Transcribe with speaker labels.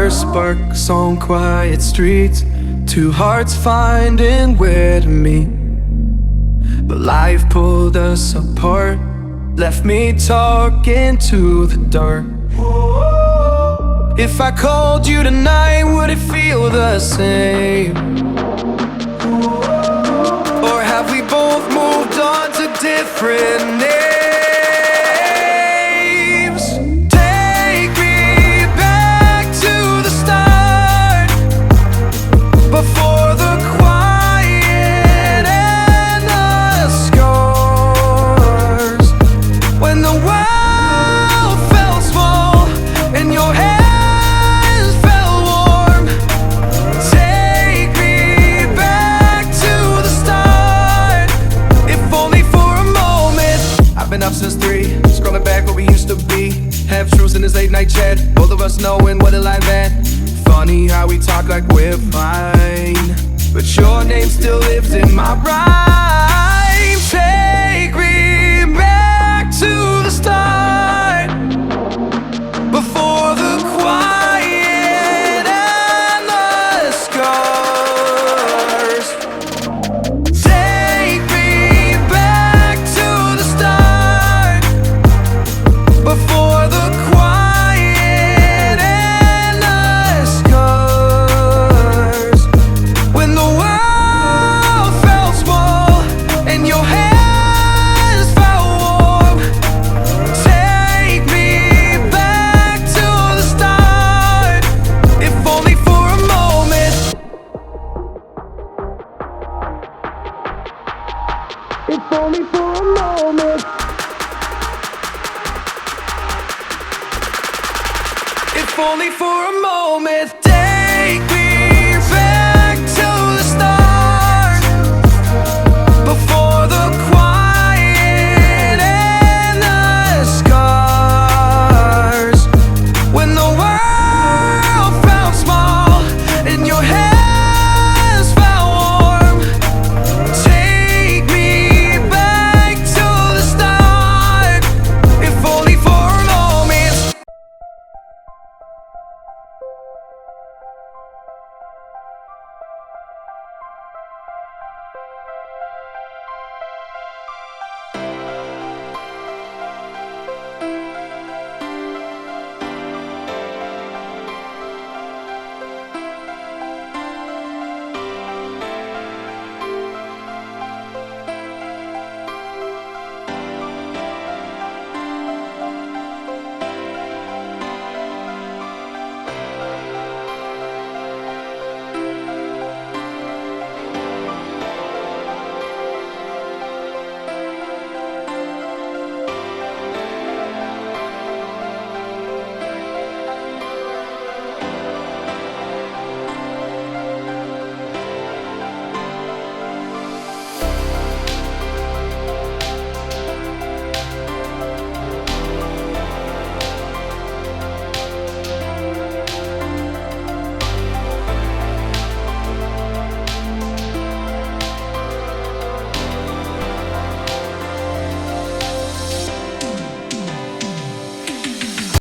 Speaker 1: first sparks on quiet streets, two hearts finding where to meet. But life pulled us apart, left me talking to the dark. If I called you tonight, would it feel the same? Or have we both moved on to different names? Take me back to the start, before the quiet and the scars. When the world felt small and your hands felt warm. Take me back to the start, if only for a moment. I've been up since 3, scrolling back what we used to be. Half truths in this late night chat, both of us knowing what a life at. Funny how we talk like we're fine, but your name still lives in my rhyme. Take me back to the start, before the quiet and the scars. Take me back to the start, before the quiet and the scars. When the world felt small and your hands felt warm. Take me back to the start, if only for a moment. If only for a moment. If only for a moment.